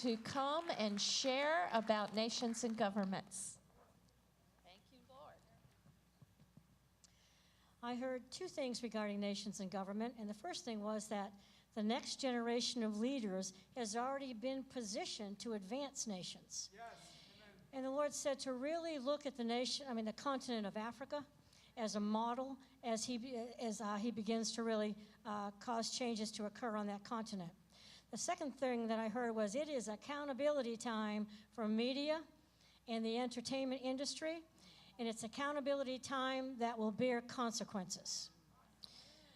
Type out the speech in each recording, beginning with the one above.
to come and share about nations and governments. Thank you, Lord. I heard two things regarding nations and government, and the first thing was that the next generation of leaders has already been positioned to advance nations. Yes. And the Lord said to really look at the continent of Africa as a model as he begins to really cause changes to occur on that continent. The second thing that I heard was it is accountability time for media and the entertainment industry, and it's accountability time that will bear consequences.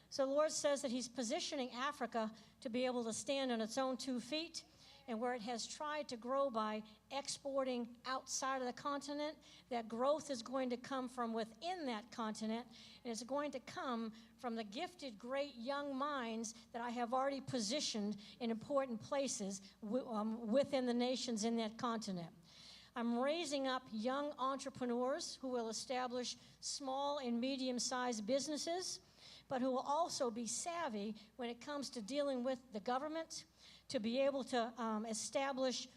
So the Lord says that he's positioning Africa to be able to stand on its own 2 feet, and where it has tried to grow by exporting outside of the continent, that growth is going to come from within that continent, and it's going to come from the gifted, great young minds that I have already positioned in important places within the nations in that continent. I'm raising up young entrepreneurs who will establish small and medium-sized businesses, but who will also be savvy when it comes to dealing with the government, to be able to establish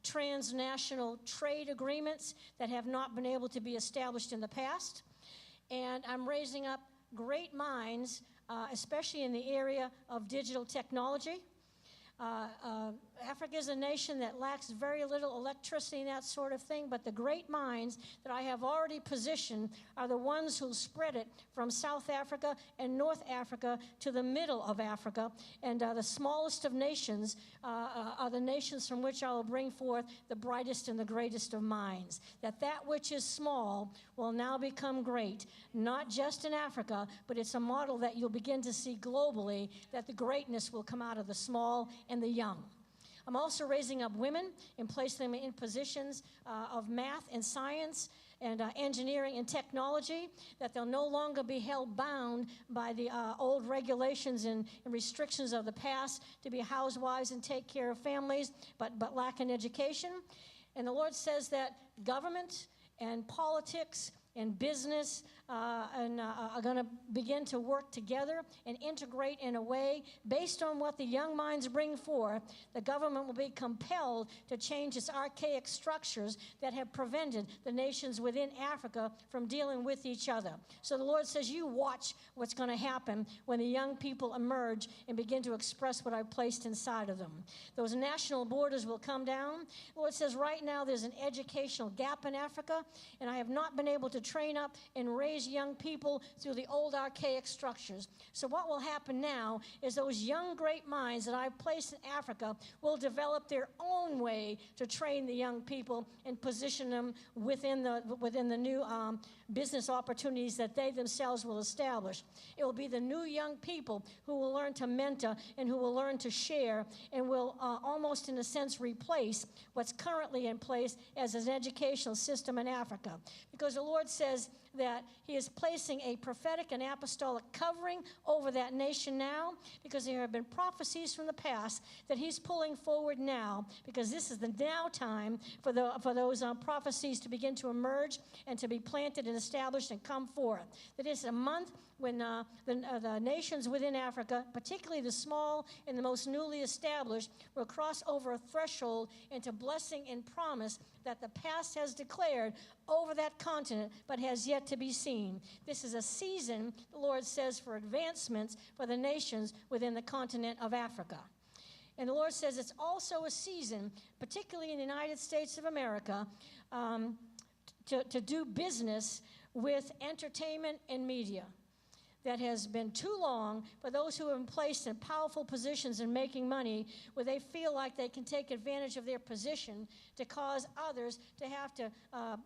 transnational trade agreements that have not been able to be established in the past. And I'm raising up great minds, especially in the area of digital technology. Africa is a nation that lacks very little electricity and that sort of thing, but the great minds that I have already positioned are the ones who spread it from South Africa and North Africa to the middle of Africa. And the smallest of nations are the nations from which I will bring forth the brightest and the greatest of minds. That which is small will now become great, not just in Africa, but it's a model that you'll begin to see globally, that the greatness will come out of the small and the young. I'm also raising up women and placing them in positions of math and science and engineering and technology, that they'll no longer be held bound by the old regulations and restrictions of the past to be housewives and take care of families, but lack an education. And the Lord says that government and politics and business are going to begin to work together and integrate in a way based on what the young minds bring forth. The government will be compelled to change its archaic structures that have prevented the nations within Africa from dealing with each other. So the Lord says, you watch what's going to happen when the young people emerge and begin to express what I've placed inside of them. Those national borders will come down. The Lord says right now there's an educational gap in Africa, and I have not been able to train up and raise young people through the old archaic structures. So what will happen now is those young great minds that I've placed in Africa will develop their own way to train the young people and position them within the new business opportunities that they themselves will establish. It will be the new young people who will learn to mentor and who will learn to share and will almost in a sense replace what's currently in place as an educational system in Africa. Because the Lord says that he is placing a prophetic and apostolic covering over that nation now, because there have been prophecies from the past that he's pulling forward now, because this is the now time for those prophecies to begin to emerge and to be planted and established and come forth. That is a month when the nations within Africa, particularly the small and the most newly established, will cross over a threshold into blessing and promise that the past has declared over that continent, but has yet to be seen. This is a season, the Lord says, for advancements for the nations within the continent of Africa. And the Lord says it's also a season, particularly in the United States of America, to do business with entertainment and media. That has been too long for those who have been placed in powerful positions in making money, where they feel like they can take advantage of their position to cause others to have to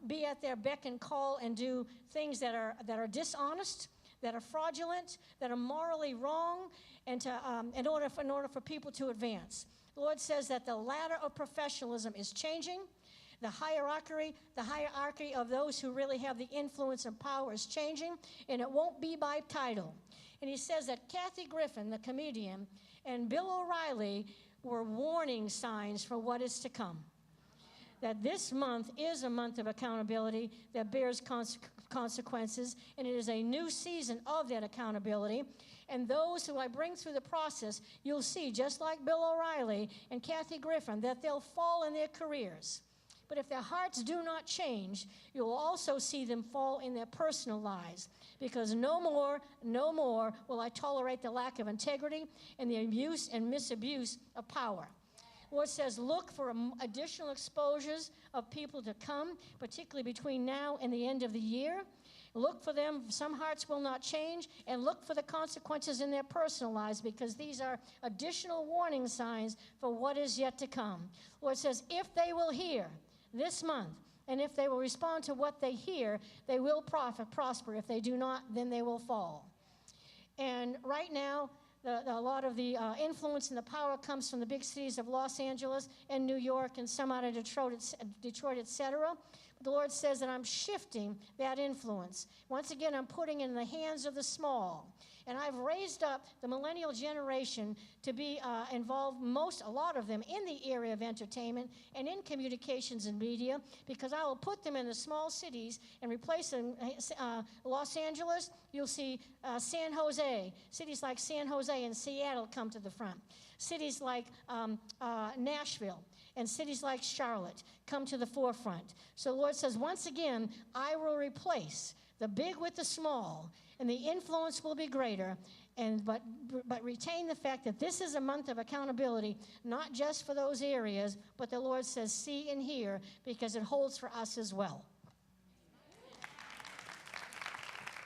be at their beck and call and do things that are dishonest, that are fraudulent, that are morally wrong, and in order for people to advance. The Lord says that the ladder of professionalism is changing. The hierarchy of those who really have the influence and power is changing, and it won't be by title. And he says that Kathy Griffin, the comedian, and Bill O'Reilly were warning signs for what is to come. That this month is a month of accountability that bears consequences, and it is a new season of that accountability. And those who I bring through the process, you'll see, just like Bill O'Reilly and Kathy Griffin, that they'll fall in their careers. But if their hearts do not change, you'll also see them fall in their personal lives. Because no more will I tolerate the lack of integrity and the abuse and misabuse of power. The Lord says, look for additional exposures of people to come, particularly between now and the end of the year. Look for them. Some hearts will not change. And look for the consequences in their personal lives, because these are additional warning signs for what is yet to come. The Lord says, if they will hear this month, and if they will respond to what they hear, they will prosper. If they do not, then they will fall. And right now, a lot of the influence and the power comes from the big cities of Los Angeles and New York and some out of Detroit, etc. But the Lord says that I'm shifting that influence. Once again, I'm putting it in the hands of the small. And I've raised up the millennial generation to be involved, a lot of them, in the area of entertainment and in communications and media, because I will put them in the small cities and replace them. Los Angeles, you'll see San Jose. Cities like San Jose and Seattle come to the front. Cities like Nashville and cities like Charlotte come to the forefront. So the Lord says, once again, I will replace the big with the small, and the influence will be greater, but retain the fact that this is a month of accountability, not just for those areas, but the Lord says see and hear, because it holds for us as well.